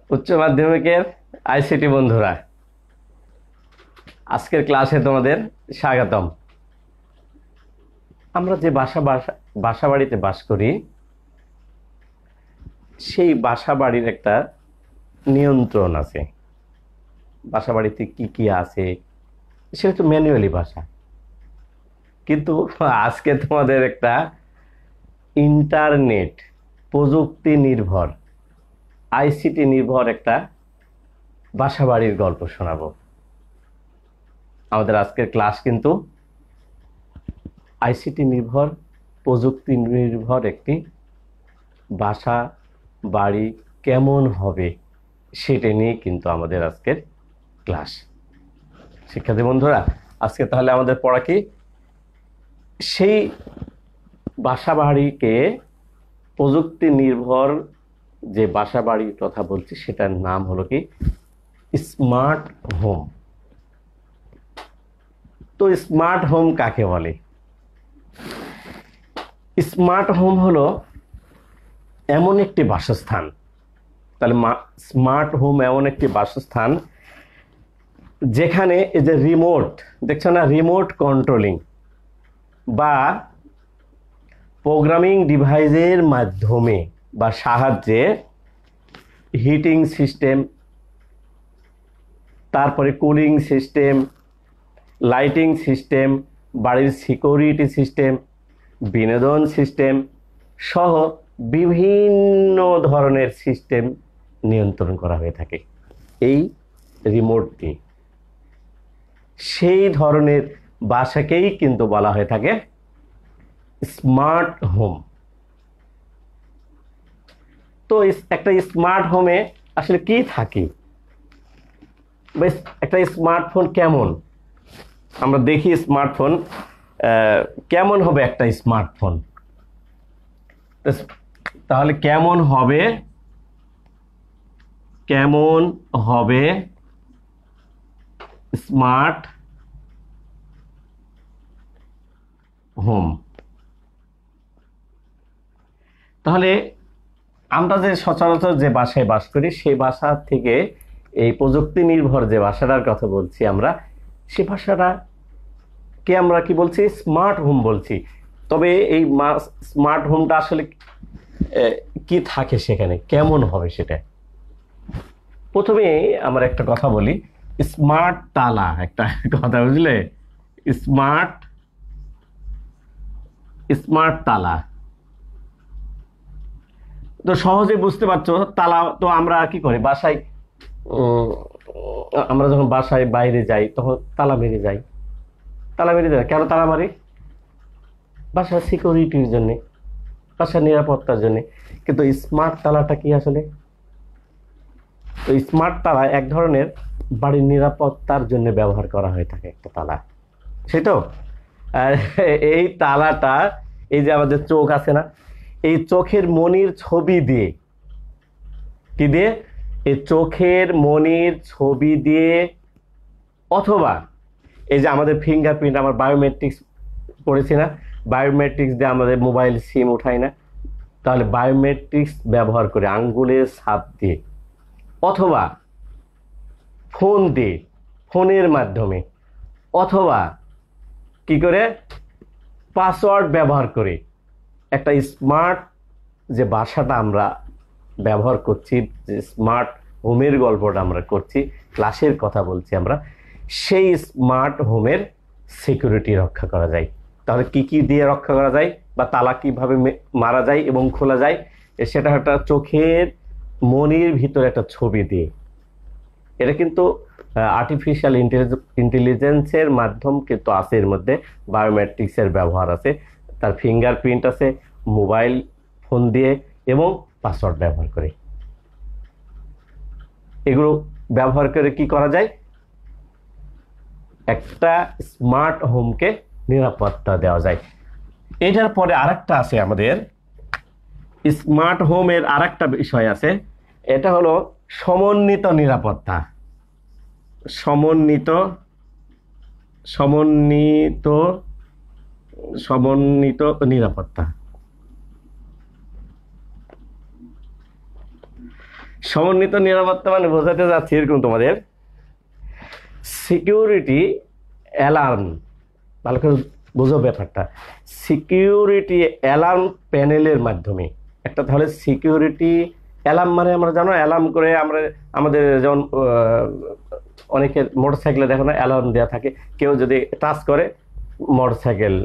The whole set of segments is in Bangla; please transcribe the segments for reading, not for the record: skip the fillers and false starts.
উচ্চ মাধ্যমিকের আইসিটি বন্ধুরা, আজকের ক্লাসে তোমাদের স্বাগতম। আমরা যে বাসা বাড়িতে বাস করি, সেই বাসা বাড়ির একটা নিয়ন্ত্রণ আছে। বাসা বাড়িতে কি কি আছে সেটা তো ম্যানুয়ালি বাসা, কিন্তু আজকে তোমাদের একটা ইন্টারনেট প্রযুক্তি নির্ভর আইসিটি নির্ভর একটা বাসা বাড়ির গল্প শোনাবো। আমাদের আজকের ক্লাস কিন্তু আইসিটি নির্ভর প্রযুক্তি নির্ভর একটি বাসা বাড়ি কেমন হবে সেটা নিয়ে কিন্তু আমাদের আজকের ক্লাস। শিক্ষার্থী বন্ধুরা, আজকে তাহলে আমাদের পড়া কি, সেই বাসা বাড়িকে প্রযুক্তি নির্ভর যে বাসা বাড়ির কথা বলছি সেটার নাম হলো কি স্মার্ট হোম। তো স্মার্ট হোম কাকে বলে? স্মার্ট হোম হলো এমন একটি বাসস্থান। তাহলে স্মার্ট হোম এমন একটি বাসস্থান যেখানে এই যে রিমোট, দেখছো না, রিমোট কন্ট্রোলিং বা প্রোগ্রামিং ডিভাইসের মাধ্যমে বা সাহায্যে হিটিং সিস্টেম, তারপরে কুলিং সিস্টেম, লাইটিং সিস্টেম, বাড়ির সিকিউরিটি সিস্টেম, বিনোদন সিস্টেম সহ বিভিন্ন ধরনের সিস্টেম নিয়ন্ত্রণ করা হয়ে থাকে এই রিমোট দিয়ে। সেই ধরনের বাসাকেই কিন্তু বলা হয়ে থাকে স্মার্ট হোম। তো একটা স্মার্ট হোমে আসলে কি থাকে, একটা স্মার্টফোন কেমন, আমরা দেখি স্মার্টফোন কেমন হবে। একটা স্মার্টফোন তাহলে কেমন হবে, কেমন হবে স্মার্ট হোম? তাহলে আমরা যে সচরাচর যে বাসায় বাস করি সেই বাসা থেকে এই প্রযুক্তি নির্ভর যে বাসাটার কথা বলছি আমরা, সে বাসাটা কে আমরা কি বলছি? স্মার্ট হোম বলছি। তবে এই স্মার্ট হোমটা আসলে কি থাকে সেখানে, কেমন হবে সেটা। প্রথমে আমরা একটা কথা বলি, স্মার্ট তালা, একটা কথা বুঝলে, স্মার্ট স্মার্ট তালা। তো সহজে বুঝতে পারছো, তালা তো আমরা কি করি বাসায়, আমরা যখন বাসায় বাইরে যাই তখন তালা মেরে যাই। তালা মেরে যাই কেন? তালা মারি বাসার সিকিউরিটির জন্য, বাসার নিরাপত্তার জন্য। কিন্তু স্মার্ট তালাটা কি আসলে? তো স্মার্ট তালা এক ধরনের বাড়ির নিরাপত্তার জন্য ব্যবহার করা হয়ে থাকে একটা তালা, সেই তো। এই তালাটা, এই যে আমাদের চোখ আছে না, এই চোখের মনির ছবি দিয়ে, কি দিয়ে? এই চোখের মনির ছবি দিয়ে, অথবা এই যে আমাদের ফিঙ্গারপ্রিন্ট, আমার বায়োমেট্রিক্স পড়েছি না, বায়োমেট্রিক্স দিয়ে আমাদের মোবাইল সিম উঠাই না, তাহলে বায়োমেট্রিক্স ব্যবহার করে আঙ্গুলের ছাপ দিয়ে, অথবা ফোন দিয়ে, ফোনের মাধ্যমে, অথবা কি করে পাসওয়ার্ড ব্যবহার করে একটা স্মার্ট যে বাসাটা আমরা ব্যবহার করছি, যে স্মার্ট হোমের গল্পটা আমরা করছি, ক্লাসের কথা বলছি আমরা, সেই স্মার্ট হোমের সিকিউরিটি রক্ষা করা যায়। তাহলে কি কি দিয়ে রক্ষা করা যায়, বা তালা কিভাবে মারা যায় এবং খোলা যায়, সেটা একটা চোখের মনির ভিতরে একটা ছবি দিয়ে। এটা কিন্তু আর্টিফিশিয়াল ইন্টেলিজেন্সের মাধ্যম কিন্তু আছে, এর মধ্যে বায়োমেট্রিক্সের ব্যবহার আছে, তার ফিঙ্গারপ্রিন্ট আছে, মোবাইল ফোন দিয়ে এবং পাসওয়ার্ড ব্যবহার করে। এগুলো ব্যবহার করে কি করা যায়? একটা স্মার্ট হোমকে নিরাপত্তা দেওয়া যায়। এটার পরে আরেকটা আছে আমাদের স্মার্ট হোমের আরেকটা বিষয় আছে, এটা হলো সমন্বিত নিরাপত্তা। সমন্বিত সমন্বিত সমন্বিত নিরাপত্তা। সমন্বিত নিরাপত্তা মানে বোঝাতে যাচ্ছি এরকম তোমাদের সিকিউরিটি অ্যালার্ম, ভালো করে বোঝো ব্যাপারটা। সিকিউরিটি অ্যালার্ম প্যানেলের মাধ্যমে একটা, তাহলে সিকিউরিটি অ্যালার্ম মানে আমরা জানো অ্যালার্ম করে আমরা আমাদের যেমন অনেকে মোটরসাইকেলে দেখো না অ্যালার্ম দেওয়া থাকে, কেউ যদি টাচ করে মোটরসাইকেল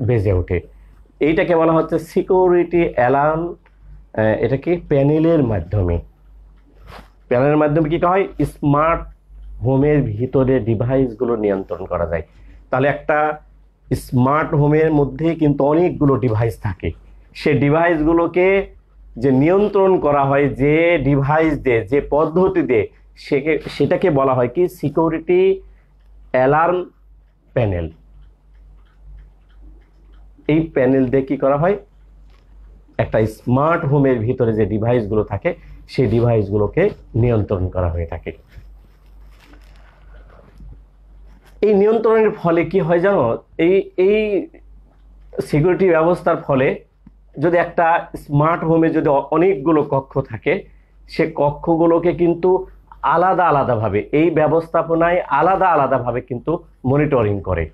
বেজে ওঠে, এইটাকে বলা হচ্ছে সিকিউরিটি অ্যালার্ম। এটা কি প্যানেলের মাধ্যমে, প্যানেলের মাধ্যমে কি হয় স্মার্ট হোমের ভিতরে ডিভাইসগুলো নিয়ন্ত্রণ করা যায়। তাহলে একটা স্মার্ট হোমের মধ্যে কিন্তু অনেকগুলো ডিভাইস থাকে, সে ডিভাইসগুলোকে যে নিয়ন্ত্রণ করা হয় যে ডিভাইস দিয়ে, যে পদ্ধতি দিয়ে, সেটাকে বলা হয় কি সিকিউরিটি অ্যালার্ম প্যানেল। এই প্যানেল দিয়ে কি করা হয়, একটা স্মার্ট হোমের ভিতরে যে ডিভাইসগুলো থাকে সেই ডিভাইসগুলোকে নিয়ন্ত্রণ করা হয়ে থাকে। এই নিয়ন্ত্রণের ফলে কি হয় জানো, এই এই সিকিউরিটি ব্যবস্থার ফলে যদি একটা স্মার্ট হোমে যদি অনেকগুলো কক্ষ থাকে, সে কক্ষগুলোকে কিন্তু আলাদা আলাদাভাবে এই ব্যবস্থাপনায় আলাদা আলাদাভাবে কিন্তু মনিটরিং করে।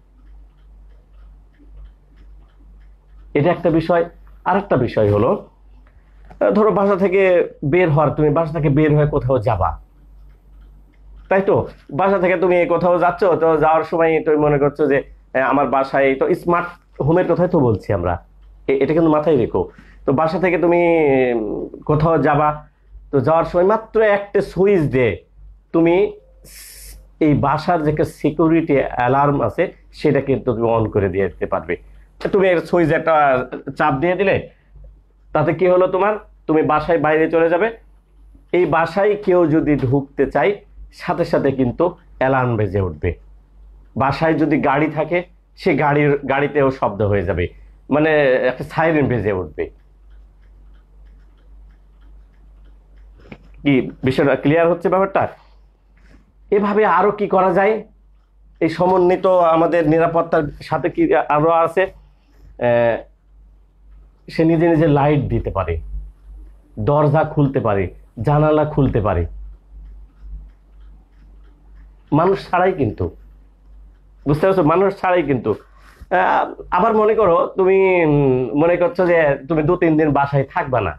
এটা একটা বিষয়। আরেকটা বিষয় হলো, ধরো বাসা থেকে বের হওয়ার, তুমি বাসা থেকে বের হয়ে কোথাও যাবা, তাই তো? বাসা থেকে তুমি কোথাও যাচ্ছ, তো যাওয়ার সময় তুমি মনে করছো যে আমার বাসায় তো স্মার্ট হোমের কথাই তো বলছি আমরা, এটা কিন্তু মাথায় রেখো। তো বাসা থেকে তুমি কোথাও যাবা, তো যাওয়ার সময় মাত্র একটা সুইচ দিয়ে তুমি এই বাসার যে সিকিউরিটি অ্যালার্ম আছে সেটা কিন্তু তুমি অন করে দিয়ে দিতে পারবে। তুমি সুইচ একটা চাপ দিয়ে দিলে, তাতে কি হলো তোমার, তুমি বাসায় বাইরে চলে যাবে, এই বাসায় কেউ যদি ঢুকতে চায় সাথে সাথে কিন্তু অ্যালার্ম বেজে উঠবে। বাসায় যদি গাড়ি থাকে সে গাড়িতেও শব্দ হয়ে যাবে, মানে একটা সাইরেন বেজে উঠবে। কি বিষয়টা ক্লিয়ার হচ্ছে ব্যাপারটা? এভাবে আরো কি করা যায়, এই সমন্বিত আমাদের নিরাপত্তার সাথে কি আরো আছে, সে নিজে নিজে লাইট দিতে পারে, দরজা খুলতে পারে, জানালা খুলতে পারে, মানুষ ছাড়াই কিন্তু, বুঝতে পারছো, মানুষ ছাড়াই কিন্তু। আবার মনে করো তুমি মনে করছো যে তুমি 2-3 দিন বাসায় থাকবে না,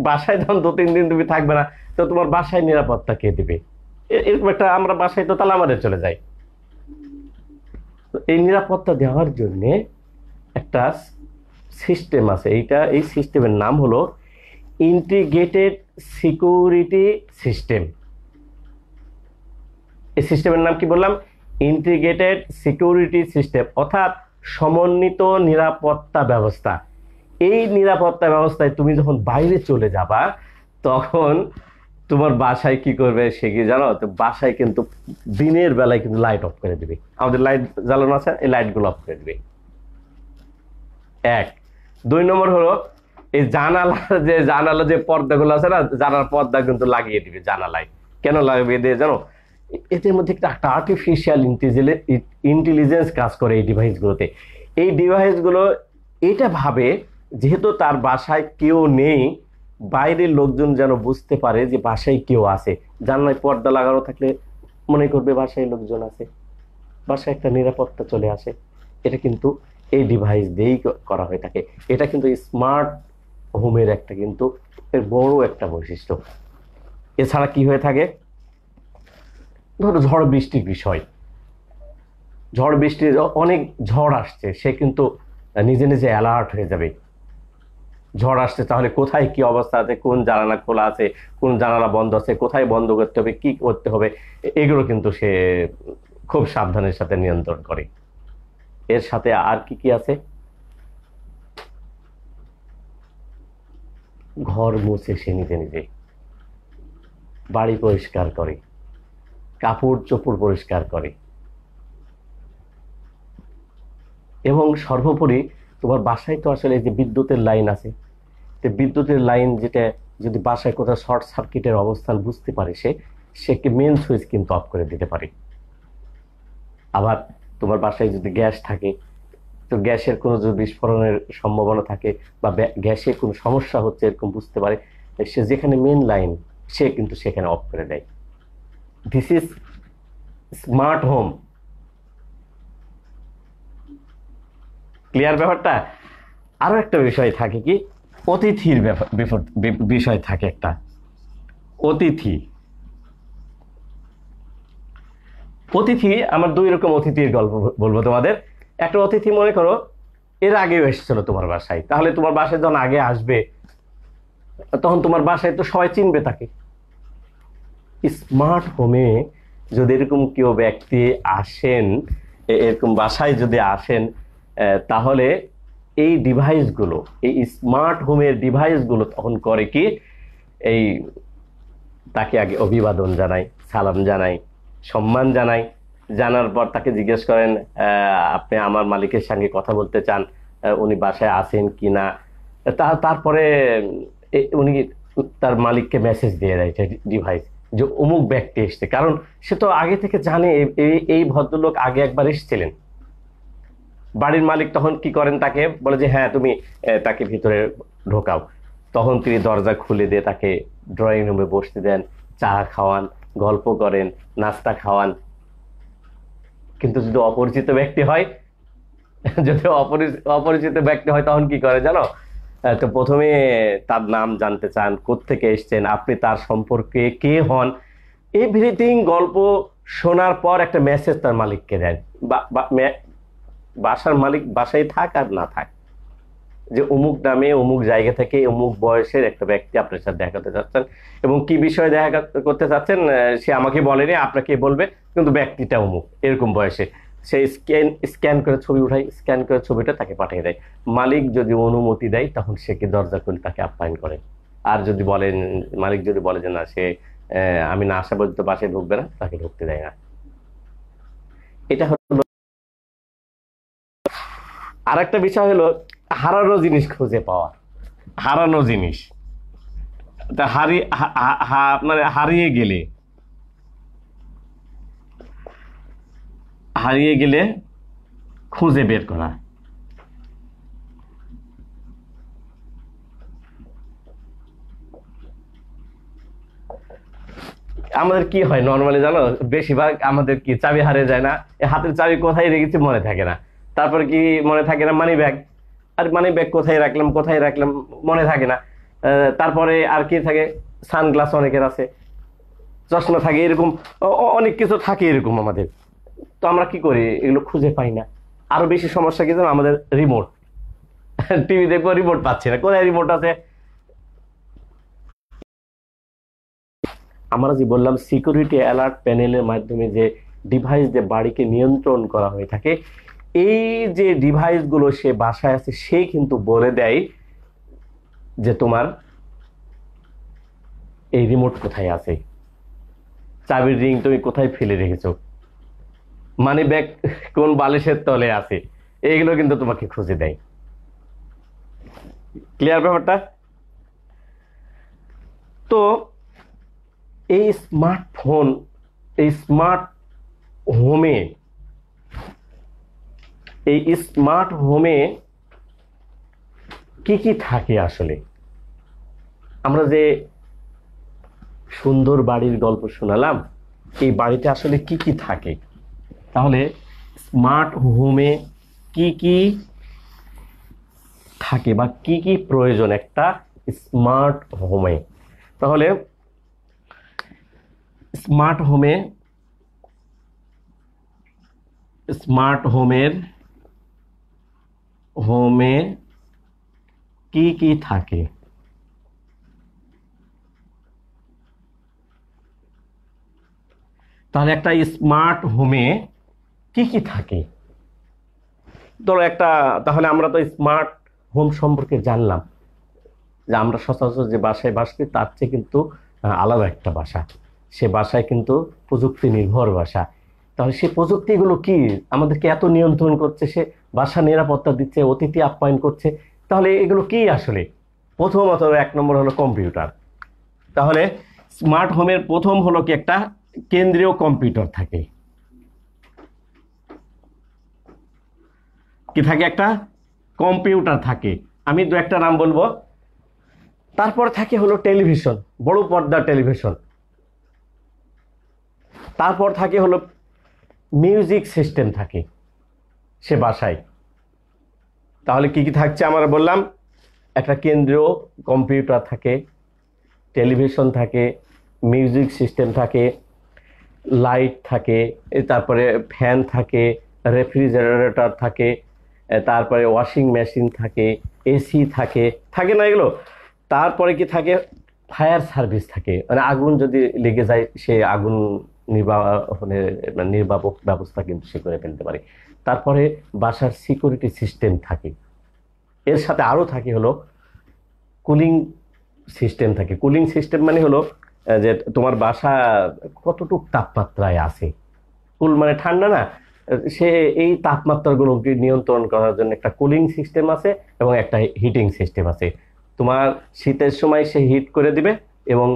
বাসায় যখন 2-3 দিন তুমি থাকবে না, তো তোমার বাসায় নিরাপত্তা কে দিবে? এরকম একটা, আমরা বাসায় তো তালা মারে চলে যাই। এই নিরাপত্তা দেওয়ার জন্য একটা সিস্টেম আছে, এই সিস্টেমের নাম হলো ইন্টিগ্রেটেড সিকিউরিটি সিস্টেম। এই সিস্টেমের নাম কি বললাম? ইন্টিগ্রেটেড সিকিউরিটি সিস্টেম, অর্থাৎ সমন্বিত নিরাপত্তা ব্যবস্থা। এই নিরাপত্তা ব্যবস্থায় তুমি যখন বাইরে চলে যাবা, তখন তোমার বাসায় কি করবে সে কি জানো, তো বাসায় কিন্তু দিনের বেলায় কিন্তু লাইট অফ করে দিবে, আমাদের লাইট জ্বালানো আছে, এই লাইটগুলো অফ করে দিবে। 1 2 নম্বর হলো এই জানালা যে পর্দাগুলো আছে না, জানালার পর্দা কিন্তু লাগিয়ে দিবে জানালায়। কেন লাগিয়ে দিয়ে জানো, এদের মধ্যে একটা আর্টিফিশিয়াল ইন্টেলিজেন্স কাজ করে এই ডিভাইসগুলোতে। এই ডিভাইসগুলো এটা ভাবে যেহেতু তার বাসায় কেউ নেই, বাইরের লোকজন যেন বুঝতে পারে যে বাসায় কেউ আছে, জানলায় পর্দা লাগানো থাকলে মনে করবে বাসায় লোকজন আছে, বাসায় একটা নিরাপত্তা চলে আসে। এটা কিন্তু এই ডিভাইস দিয়েই করা হয়ে থাকে। এটা কিন্তু স্মার্ট হোমের একটা কিন্তু এর বড় একটা বৈশিষ্ট্য। এছাড়া কি হয়ে থাকে, ধরো ঝড় বৃষ্টির বিষয়, ঝড় বৃষ্টির অনেক ঝড় আসছে, সে কিন্তু নিজে নিজে অ্যালার্ট হয়ে যাবে, ঝড় আসছে তাহলে কোথায় কি অবস্থা আছে, কোন জানালা খোলা আছে, কোন জানালা বন্ধ আছে, কোথায় বন্ধ করতে হবে, কি করতে হবে, এগুলো কিন্তু সে খুব সাবধানের সাথে নিয়ন্ত্রণ করে। এর সাথে আর কি কি আছে, ঘর মুছে সে নিজে নিজে, বাড়ি পরিষ্কার করে, কাপড় চোপড় পরিষ্কার করে, এবং সর্বোপরি তোমার বাসায় তো আসলে যে বিদ্যুতের লাইন আছে, তো বিদ্যুতের লাইন যেটা যদি বাসায় কোথাও শর্ট সার্কিটের অবস্থান বুঝতে পারে, সে মেন সুইচ কিন্তু অফ করে দিতে পারে। আবার তোমার বাসায় যদি গ্যাস থাকে, তো গ্যাসের কোনো যদি বিস্ফোরণের সম্ভাবনা থাকে বা গ্যাসের কোনো সমস্যা হচ্ছে এরকম বুঝতে পারে, সে যেখানে মেন লাইন সে কিন্তু সেখানে অফ করে দেয়। This is smart home. Clear ব্যাপারটা? আরো একটা বিষয় থাকে কি, অতিথির বিষয় থাকে একটা। অতিথি অতিথি আমার দুই রকম অতিথির গল্প বলবো তোমাদের। একটা অতিথি মনে করো এর আগেও এসেছিল তোমার বাসায়, তাহলে তোমার বাসায় যখন আগে আসবে তখন তোমার বাসায় তো সবাই চিনবে তাকে। স্মার্ট হোমে যদি এরকম কেউ ব্যক্তি আসেন, এরকম বাসায় যদি আসেন, তাহলে এই ডিভাইসগুলো, এই স্মার্ট হোমের ডিভাইসগুলো তখন করে কি, এই তাকে আগে অভিবাদন জানাই, সালাম জানাই, সম্মান জানাই। জানার পর তাকে জিজ্ঞেস করেন আপনি আমার মালিকের সঙ্গে কথা বলতে চান, উনি বাসায় আছেন কিনা। তারপরে উনি তার মালিককে মেসেজ দিয়ে দেয় ডিভাইস যে অমুক ব্যক্তি এসছে, কারণ সে তো আগে থেকে জানে এই ভদ্রলোক আগে একবার এসেছিলেন। বাড়ির মালিক তখন কি করেন, তাকে বলে যে হ্যাঁ তুমি তাকে ভিতরে ঢোকাও। তখন তিনি দরজা খুলে দিয়ে তাকে ড্রয়িং রুমে বসতে দেন, চা খাওয়ান, গল্প করেন, নাস্তা খাওয়ান। কিন্তু যদি অপরিচিত ব্যক্তি হয়, যদি অপরিচিত ব্যক্তি হয় তখন কি করে জানো? তো প্রথমে তার নাম জানতে চান, কোত্থেকে এসছেন, আপনি তার সম্পর্কে কে হন, এভরিথিং গল্প শোনার পর একটা মেসেজ তার মালিককে দেন। বাসার মালিক বাসায় থাক আর না থাক, যে অমুক নামে অমুক জায়গা থেকে অমুক বয়সের একটা ব্যক্তি আপনার সাথে দেখা করতে চাচ্ছেন, এবং কি বিষয়ে দেখা করতে চাচ্ছেন সে আমাকে বলেনি, আপনাকে বলবে, কিন্তু ব্যক্তিটা অমুক এরকম বয়সে। সে স্ক্যান করে ছবি উঠাই, স্ক্যান করে ছবিটা তাকে পাঠিয়ে দেয়। মালিক যদি অনুমতি দেয় তখন সে কি দরজা খুলে তাকে আপ্যায়ন করে। আর যদি বলেন, মালিক যদি বলে যে না, সে আমি না আসা পর্যন্ত বাসায় ঢুকবে না, তাকে ঢুকতে দেয় না। এটা হলো। আর একটা বিষয় হলো হারানো জিনিস খুঁজে পাওয়া। হারানো জিনিস তা মানে হারিয়ে গেলে খুঁজে বের করা। আমাদের কি হয় নর্মালি জানো, বেশিরভাগ আমাদের কি চাবি হারিয়ে যায় না, হাতের চাবি কোথায় রেখেছি মনে থাকে না। তারপর কি মনে থাকে না, মানি ব্যাগ। আর মানি ব্যাগ কোথায় রাখলাম মনে থাকে না। তারপরে আর কি থাকে, সানগ্লাস অনেকের আছে, চশমা থাকে, এরকম অনেক কিছু থাকে এরকম আমাদের। তো আমরা কি করি, এগুলো খুঁজে পাই না। আরো বেশি সমস্যা কি জানো, আমাদের রিমোট। টিভি দেখবো, রিমোট পাচ্ছি না, কোথায় রিমোট আছে। আমরা যে বললাম সিকিউরিটি অ্যালার্ট প্যানেলের মাধ্যমে যে ডিভাইস দিয়ে বাড়িকে নিয়ন্ত্রণ করা হয়ে থাকে, এই যে ডিভাইসগুলো সে বাসায় আছে, সে কিন্তু বলে দেয় যে তোমার এই রিমোট কোথায় আছে, চাবির রিং তুমি কোথায় ফেলে রেখেছো, মানি ব্যাগ কোন বালিশের তলে আছে, এইগুলো কিন্তু তোমাকে খুঁজে দেয়। ক্লিয়ার ব্যাপারটা? তো এই স্মার্টফোন, এই স্মার্ট হোমে, এই স্মার্ট হোমে কি কি থাকে আসলে? আমরা যে সুন্দর বাড়ির গল্প শোনালাম, এই বাড়িতে আসলে কি কি থাকে? তাহলে স্মার্ট হোমে কি কি থাকে বা কি কি প্রয়োজন একটা স্মার্ট হোমে? তাহলে স্মার্ট হোমে, স্মার্ট হোমে কি কি থাকে? তাহলে একটা স্মার্ট হোমে কি কি থাকে? ধরো একটা, তাহলে আমরা তো স্মার্ট হোম সম্পর্কে জানলাম যে আমরা সচরাচর যে বাসায় বাস করি তার চেয়ে কিন্তু আলাদা একটা বাসা। সে বাসায় কিন্তু প্রযুক্তি নির্ভর বাসা। তাহলে সে প্রযুক্তিগুলো কি আমাদেরকে এত নিয়ন্ত্রণ করছে, সে বাসা নিরাপত্তা দিচ্ছে, অতিথি আপ্যায়ন করছে, তাহলে এগুলো কি আসলে? প্রথমত এক নম্বর হলো কম্পিউটার। তাহলে স্মার্ট হোমের প্রথম হলো কি, একটা কেন্দ্রীয় কম্পিউটার থাকে। কি থাকে? একটা কম্পিউটার থাকে। আমি দু একটা নাম বলবো। তারপরে থাকে হলো টেলিভিশন, বড় পর্দার টেলিভিশন। তারপর থাকে হলো মিউজিক সিস্টেম থাকে সে বাসায়। তাহলে কি কি থাকছে আমরা বললাম? একটা কেন্দ্রীয় কম্পিউটার থাকে, টেলিভিশন থাকে, মিউজিক সিস্টেম থাকে, লাইট থাকে, তারপরে ফ্যান থাকে, রেফ্রিজারেটর থাকে, তারপরে ওয়াশিং মেশিন থাকে, এসি থাকে, থাকে না এগুলো? তারপরে কি থাকে? ফায়ার সার্ভিস থাকে, মানে আগুন যদি লেগে যায় সে আগুন নির্বাহনের মানে নির্বাপক ব্যবস্থা কিন্তু সে করে ফেলতে পারে। তারপরে বাসার সিকিউরিটি সিস্টেম থাকে। এর সাথে আরও থাকে হলো কুলিং সিস্টেম থাকে। কুলিং সিস্টেম মানে হলো যে তোমার বাসা কতটুক তাপমাত্রায় আছে। কুল মানে ঠান্ডা না, সে এই তাপমাত্রাগুলোকে নিয়ন্ত্রণ করার জন্য একটা কুলিং সিস্টেম আছে এবং একটা হিটিং সিস্টেম আছে। তোমার শীতের সময় সে হিট করে দিবে এবং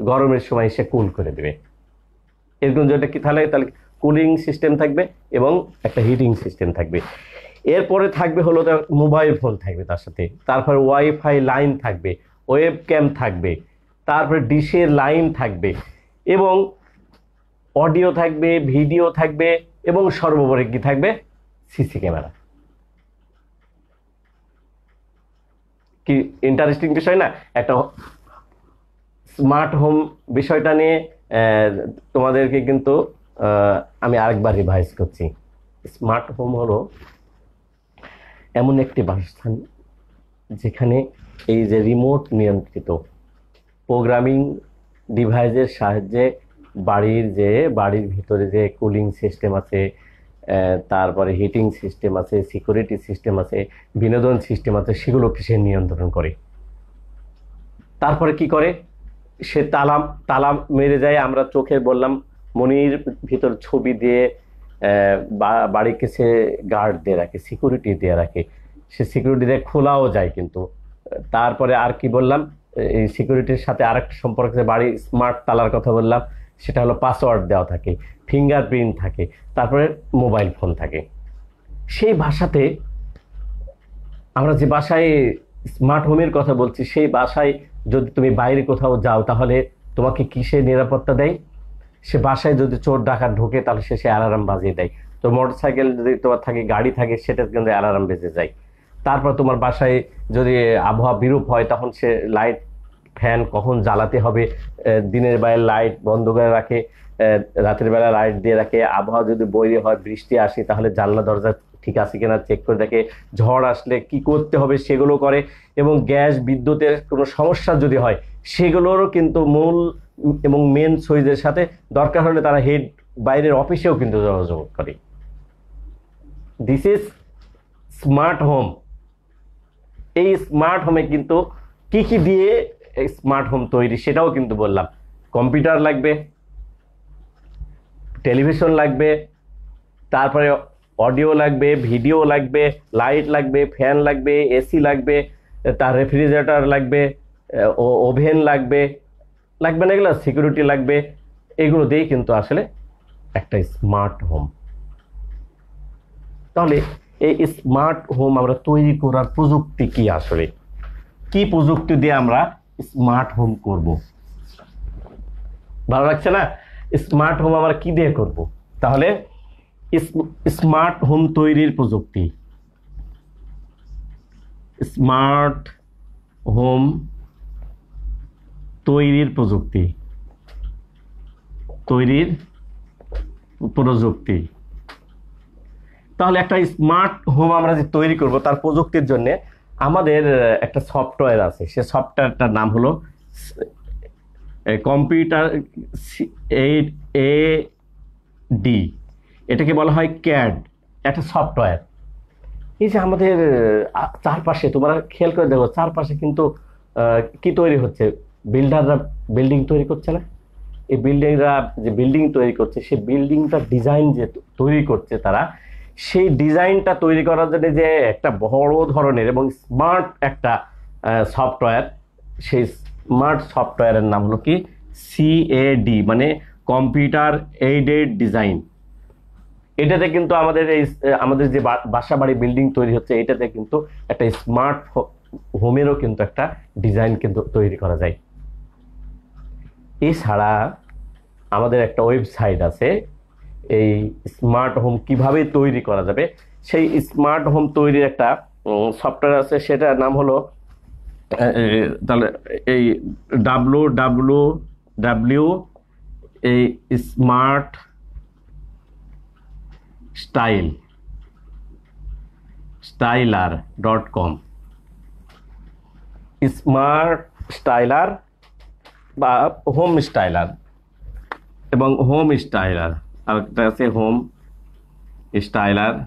গরমের সময় সে কুল করে দিবে। এরকম যেটা কি তাহলে তাহলে কুলিং সিস্টেম থাকবে এবং একটা হিটিং সিস্টেম থাকবে। এরপরে থাকবে হলো তার মোবাইল ফোন থাকবে তার সাথে, তারপরে ওয়াইফাই লাইন থাকবে, ওয়েব ক্যাম থাকবে, তারপরে ডিশের লাইন থাকবে এবং অডিও থাকবে, ভিডিও থাকবে এবং সর্বোপরি কি থাকবে? CC camera. কি ইন্টারেস্টিং বিষয় না? একটা স্মার্ট হোম বিষয়টা নিয়ে তোমাদেরকে কিন্তু আমি আরেকবার রিভাইজ করছি। স্মার্ট হোম হলো এমন একটি বাসস্থান যেখানে এই যে রিমোট নিয়ন্ত্রিত প্রোগ্রামিং ডিভাইসের সাহায্যে বাড়ির ভিতরে যে কুলিং সিস্টেম আছে, তারপরে হিটিং সিস্টেম আছে, সিকিউরিটি সিস্টেম আছে, বিনোদন সিস্টেম আছে, সেগুলোকে সে নিয়ন্ত্রণ করে। তারপরে কি করে? সে তালা মেরে যায়। আমরা চোখে বললাম মনির ভিতর ছবি দিয়ে বাড়িকে সে গার্ড দিয়ে রাখে, সিকিউরিটি দিয়ে রাখে। সে সিকিউরিটি দিয়ে খোলাও যায় কিন্তু। তারপরে আর কি বললাম? এই সিকিউরিটির সাথে আরেকটা সম্পর্ক আছে, বাড়ি স্মার্ট তালার কথা বললাম, সেটা হলো পাসওয়ার্ড দেওয়া থাকে, ফিঙ্গারপ্রিন্ট থাকে, তারপরে মোবাইল ফোন থাকে। সেই বাসাতে আমরা যে বাসায় স্মার্ট হোমের কথা বলছি, সেই বাসায় যদি তুমি বাইরে কোথাও যাও তাহলে তোমাকে কিসের নিরাপত্তা দেয়? সে বাসায় যদি চোর ডাকাত ঢোকে তাহলে সে অ্যালার্ম বাজিয়ে দেয়। তো মোটরসাইকেল যদি তোমার থাকে, গাড়ি থাকে, সেটা কিন্তু অ্যালার্ম বেজে যায়। তারপর তোমার বাসায় যদি আবহাওয়া বিরূপ হয় তখন সে লাইট ফ্যান কখন জ্বালাতে হবে, দিনের বেলায় লাইট বন্ধ করে রাখে, রাতের বেলা লাইট দিয়ে রাখে। আবহাওয়া যদি বৈরী হয়, বৃষ্টি আসে, তাহলে জানলা দরজা ঠিক আছে কিনা চেক করে দেখে। ঝড় আসলে কি করতে হবে সেগুলো করে। এবং গ্যাস বিদ্যুতের কোনো সমস্যা যদি হয় সেগুলোরও কিন্তু মূল এবং মেন সুইচের সাথে দরকার হলে তারা হেড বাইরের অফিসেও কিন্তু যোগাযোগ করে। This is smart home. এই স্মার্ট হোমে কিন্তু কি কি দিয়ে স্মার্ট হোম তৈরি সেটাও কিন্তু বললাম। কম্পিউটার লাগবে, টেলিভিশন লাগবে, তারপরে অডিও লাগবে, ভিডিও লাগবে, লাইট লাগবে, ফ্যান লাগবে, এসি লাগবে, তার রেফ্রিজারেটর লাগবে, ওভেন লাগবে, লাগবে না এগুলো? সিকিউরিটি লাগবে। এগুলো দিয়েই কিন্তু আসলে একটা স্মার্ট হোম। তাহলে এই স্মার্ট হোম আমরা তৈরি করার প্রযুক্তি কি? আসলে কি প্রযুক্তি দিয়ে আমরা স্মার্ট হোম করব? ভালো লাগছে না? স্মার্ট হোম আমরা কি দিয়ে করব? তাহলে স্মার্ট হোম তৈরির প্রযুক্তি, স্মার্ট হোম তৈরির প্রযুক্তি, তাহলে একটা স্মার্ট হোম আমরা যে তৈরি করব তার প্রযুক্তির জন্য আমাদের একটা সফটওয়্যার আছে। সে সফটওয়্যারটার নাম হলো কম্পিউটার এডি। এটাকে বলা হয় ক্যাড, একটা সফটওয়্যার। এই যে আমাদের চারপাশে তোমরা খেয়াল করে দেখো, চারপাশে কিন্তু কি তৈরি হচ্ছে? বিল্ডাররা বিল্ডিং তৈরি করছে না? এই বিল্ডিংরা যে বিল্ডিং তৈরি করছে, সেই বিল্ডিংটার ডিজাইন যে তৈরি করছে তারা, সেই ডিজাইনটা তৈরি করার জন্য যে একটা বড় ধরনের এবং স্মার্ট একটা সফটওয়্যার, সেই স্মার্ট সফটওয়্যারের নাম হলো কি CAD, মানে কম্পিউটার এইডেড ডিজাইন। এটাতে কিন্তু আমাদের যে বাসা বাড়ি বিল্ডিং তৈরি হচ্ছে, এটাতে কিন্তু একটা স্মার্ট হোমেরও কিন্তু একটা ডিজাইন কিন্তু তৈরি করা যায়। এছাড়া আমাদের একটা ওয়েবসাইট আছে, এই স্মার্ট হোম কিভাবে তৈরি করা যাবে সেই স্মার্ট হোম তৈরির একটা সফটওয়্যার আছে, সেটার নাম হলো তাহলে এই www এই স্মার্ট স্টাইলার.com, স্মার্ট স্টাইলার বা হোম স্টাইলার, এবং হোম স্টাইলার আরেকটা আছে হোম স্টাইলার.com।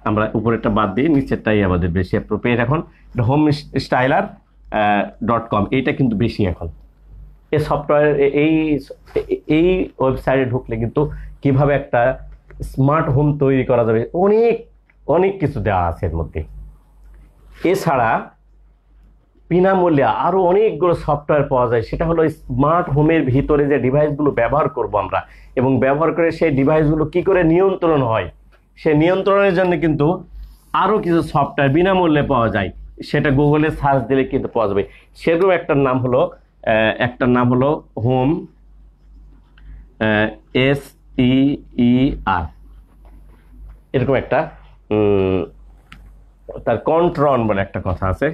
আমরা উপরেরটা বাদ দিই, নিচেরটাই আমাদের বেশি অ্যাপ্রোপ্রিয়েট এখন। হোম স্টাইলার.com এইটা কিন্তু বেশি এখন। এই সফটওয়্যার এই এই ওয়েবসাইটে ঢুকলে কিন্তু কিভাবে একটা স্মার্ট হোম তৈরি করা যাবে অনেক অনেক কিছু দেওয়া আছে এর মধ্যে। এছাড়া বিনামূল্যে আরো অনেকগুলো সফটওয়্যার পাওয়া যায়, সেটা হলো স্মার্ট হোমের ভিতরে যে ডিভাইসগুলো ব্যবহার করব আমরা, এবং ব্যবহার করে সেই ডিভাইসগুলো কি করে নিয়ন্ত্রণ হয়, সে নিয়ন্ত্রণের জন্য কিন্তু আরো কিছু সফটওয়্যার বিনামূল্যে পাওয়া যায়, সেটা গুগলে সার্চ দিলে কিন্তু পাওয়া যাবে। সেরকম একটার নাম হলো হোম SEER, এরকম একটা তার কন্ট্রন বলে একটা কথা আছে,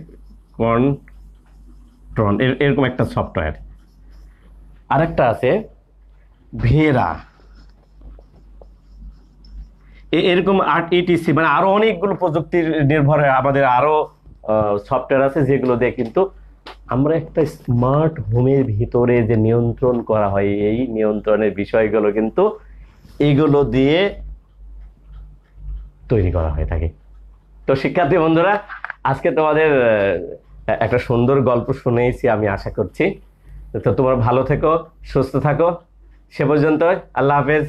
কন্ট্রন এরকম একটা সফটওয়্যার। আরেকটা আছে ভেরা, এরকম ETC, মানে আরো অনেকগুলো প্রযুক্তির নির্ভরে আমাদের আরো সফটওয়্যার আছে, যেগুলো দিয়ে কিন্তু আমরা একটা স্মার্ট হোমের ভিতরে যে নিয়ন্ত্রণ করা হয়, এই নিয়ন্ত্রণের বিষয়গুলো কিন্তু এগুলো দিয়ে তৈরি করা হয়ে থাকে। তো শিক্ষার্থী বন্ধুরা, আজকে তোমাদের একটা সুন্দর গল্প শুনেছি আমি আশা করছি। তো তোমরা ভালো থেকো, সুস্থ থাকো, সে পর্যন্ত আল্লাহ হাফেজ।